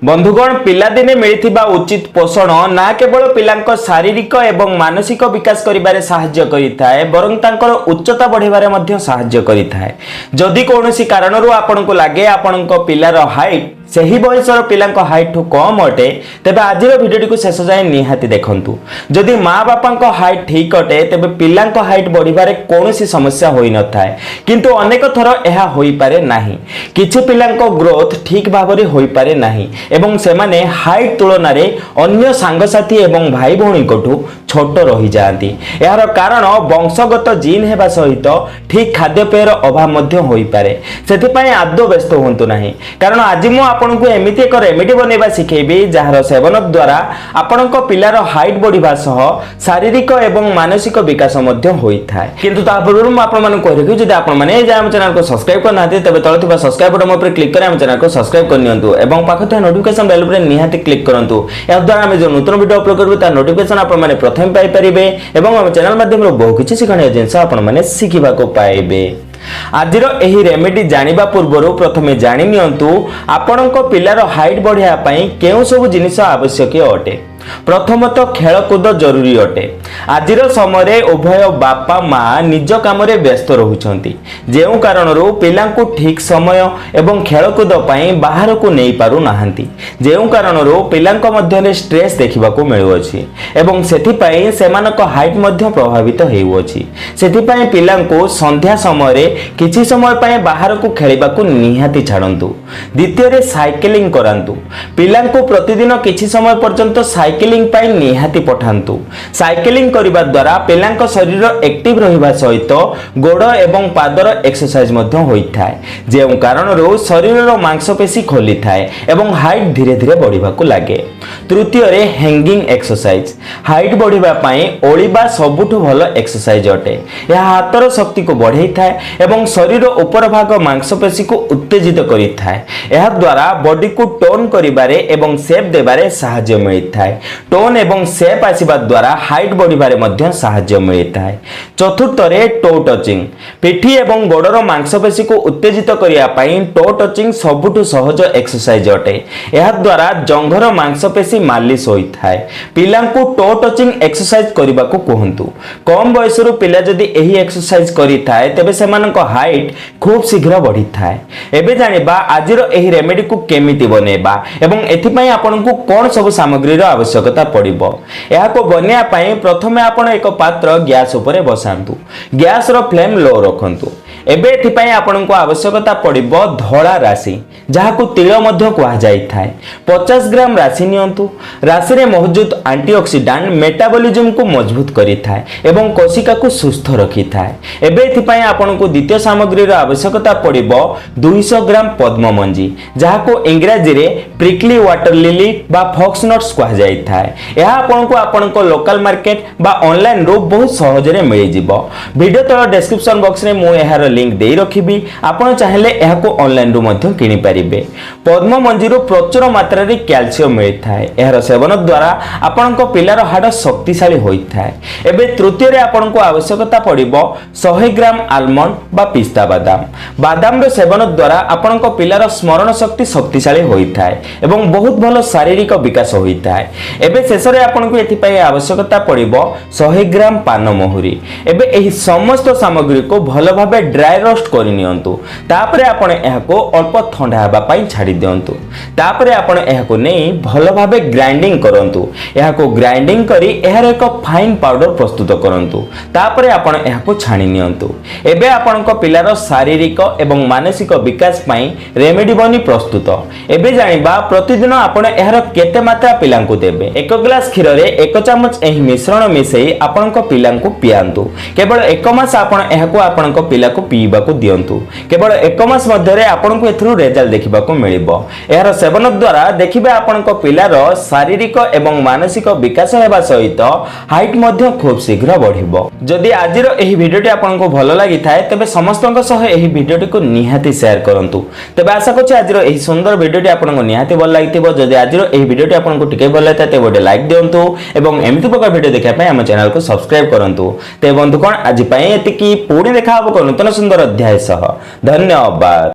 बंधुगण पिलादिने मिलिथिबा उचित पोषण ना केवल पिलांक शारीरिक एवं मानसिक विकास करिबारे सहाय्य करिथाय बरं तांकर उच्चता बढ़िबारे मध्य सहाय्य करिथाय। जदि कोनोसी कारणरू आपनको लागे आपनक पिलार हाइट सही बयसर पिलांक हाइट ठू कम अटे तेबे आजिर भिडियो को शेष जाए निहाती देखंतु। जदि माँ बापांक हाइट ठीक अटे तेबे पिलांक हाइट बढ़िबारे कोनोसी समस्या होई न थाए, किंतु अनेक थर एहा होई पारे नाही। किछि पिलांक ग्रोथ ठीक भाबरे होई पारे नाही एवं सेमाने हाइट तुलना रे अन्य सांगसाथी एवं भाई भौणी कोठू छोट रही जाती। यार कारण वंशगत जीन हेबा सहित ठीक खाद्यपेयर अभाव मध्य होई पारे। सेथिपाई आदौ व्यस्त होंतु नाही, कारण आज मु आपनकु एमिति एक रेमेडी बनेबा सिखेबी जहार सेवन द्वारा आपनक पिलार हाइट बढ़िबा सह शारीरिक एवं मानसिक विकास मध्य होई थाए। किंतु ता पूर्व मु आपन माने कहै कि जदि आपन माने जे हम चैनल को सब्सक्राइब करनाते तबे तळे थिबा सब्सक्राइब बटन ऊपर क्लिक करि हम चैनल को सब्सक्राइब कर नियंतु एवं पाखो थे नोटिफिकेशन बेल ऊपर निहाती क्लिक करंतु। या द्वारा हम जो नूतन वीडियो अपलोड करबो ता नोटिफिकेशन आपन माने प्रथम पाई परिबे एवं हम चैनल माध्यम रो बहु किछि सिखणीय जिंस आपन माने सिखिबा को पाइबे। आजिर एही रेमेडी जानिबा पूर्वरु प्रथमे जानि नियंतु आपनक पिलार हाइट बढ़िया पई केउ सब जिनिस आवश्यक अटे। प्रथमतः खेलकूद जरूरी अटे। आजिर समय उभय बापा माँ निज काम रे व्यस्त रहुछंती, जेउ कारणरू पिलांकु ठीक समय एवं खेलकूद पई बाहर को नहीं पारु नाहंती, जेउ कारणरू पिलांक मध्य रे स्ट्रेस देखिबा को मिलुअछि एवं सेथि पई सेमानक हाइट मध्य प्रभावित हेउअछि। सेथि पई पिलांकु संध्या समय रे किछि समय पई बाहर को खेलिबा को निहाती छाडंतु। द्वितीय रे साइकिलिंग करांतु। पिलांकु प्रतिदिन किछि समय पर्यंत साइकिलिंग पाई निहाती पठांतु। साइकिलिंग करिबा द्वारा पिलांक शरीर एक्टिव रहिबा सहित गोड़ एवं पादर एक्सरसाइज मध्य होइथाय, जेउ कारणरू शरीरर मांसपेशी खोली थाए एवं हाइट धीरे धीरे बढ़िबा को लागे। तृतीय रे हैंगिंग एक्सरसाइज। हाइट बढ़िबा पाई ओळिबा सबुठु भलो एक्सरसाइज अटे। यह हातर शक्ति को बढ़ाई थाए एवं शरीर ऊपर भाग मांसपेशी को उत्तेजित करिथाय। एहा द्वारा बॉडी को टोन करिबारे एवं शेप देबारे सहाय्य मिलिथाय। टोन एवं शेप आसीबा द्वारा हाइट बढ़िबारे मध्य सहाय्य मिलिथाय। चतुर्थ रे टो टचिंग। पिठी एवं गोड़र मांसपेशी को उत्तेजित करिया पई टो टचिंग सबुठु सहज एक्सरसाइज अटे। एहा द्वारा जंघर मांसपेशी मालिश होइथाय। पिलांकु टो टचिंग एक्सरसाइज करिबा को कहंतु। कम बयसरु पिला जदि एही एक्सरसाइज करिथाय तबे सेमानक हाइट खूब शीघ्र बढ़िथाय। एबे जानिबा आजिर एही रेमेडी को केमिति बनेबा एवं एथि पई आपनकु कोन सब सामग्री रो आवश्यकता पड़िबो। एहा को बनिया पई प्रथमे आपण एक पात्र गैस ऊपर बसांतु। गैस रो फ्लेम लो रखंतु। एबे एथि पई आपनकु आवश्यकता पड़िबो धोळा राशि, जहाकु तिल मध्य कुहा जाई थाए। 50 ग्राम राशि नियंतु। राशि रे मौजूद एंटीऑक्सीडेंट मेटाबॉलिज्म को मजबूत करि थाए एवं कोशिका को सुस्थ रखि थाए। एबे एथि पई आपनकु द्वितीय सामग्री रो आवश्यकता पड़िबो 200 ग्राम पद्म मंजी, जहाकु इंग्रजी रे प्रिकली वाटर लिली बा फॉक्स नट्स कुहा जाई थाए। एहा आपनकु आपनक लोकल मार्केट बा ऑनलाइन रो बहुत सहज रे मिलि जिवो। वीडियो तळ डिस्क्रिप्शन बॉक्स रे मु एहार लिंक देई रखिबी, आपण चाहेले एहा को ऑनलाइन रो मध्य किनि परिबे। पद्म मंजी रो प्रचुर मात्रा रे कैल्शियम मिलि थाए। एहार सेवन द्वारा आपनक पिलार हाड़ शक्तिशाली होई थाए। एबे तृतीय रे आपनकु आवश्यकता पड़िबो 100 ग्राम आलमंड बा पिस्ता बादाम। बादाम रो सेवन द्वारा आपनक पिलार स्मरण शक्ति शक्तिशाली होई थाए एवं बहुत भलो शारीरिक विकास होई थाए। एबे शेष रे आपनकु एथि पई आवश्यकता पड़िबो 100 ग्राम पान मोहुरी। एबे एही समस्त सामग्री को भलो भाबे ड्राई रोस्ट करि नियंतु। तापरे आपण एहाको अल्प ठंडा हेबा पई छाडी दियंतु। तापरे आपण एहाको नै भलो भाबे ग्राइंडिंग करंतु। एहाको ग्राइंडिंग करी एहार एक फाइन पाउडर प्रस्तुत करंतु। तापरे आपण एहाको छाणी नियंतु। एबे आपणक पिलार शारीरिक एवं मानसिक विकास पई रेमेडी बनी प्रस्तुत। एबे जानिबा प्रतिदिन आपण एहार केते मात्रा पिलांकु देबे। 1 ग्लास क्षीर रे 1 चमच एही मिश्रण मिसई आपणक पिलांकु पियांतु। केवल 1 मास आपण एहाको आपणक पिला को पीबा को दियंतु। केवल 1 मास मध्य रे आपणकु एथरु रिजल्ट देखिबा को मिलिबो। एहार सेवन द्वारा देखिबे आपणक पिलार शारीरिक एवं मानसिक विकास हेबा सहित हाइट मध्य खूब शीघ्र बढ़िबो। जदि आजिर एही वीडियोटी आपणकु भलो लागि थाए तबे समस्तक सह एही वीडियोटी को निहाती शेयर करंतु। तबे आशा करछि आजिर एही सुंदर वीडियोटी आपणकु निहाती भल लागिथिबो। जदि आजिर एही वीडियोटी आपणकु टिके भल लागता ते गोटे लाइक दियंतु एवं एमिति प्रकार वीडियो देखा पय हम चैनल को सब्सक्राइब करंतु। ते बंधुगण आज पय एतिकी पुणी देखा हबो नूतन सुंदर अध्याय सह। धन्यवाद।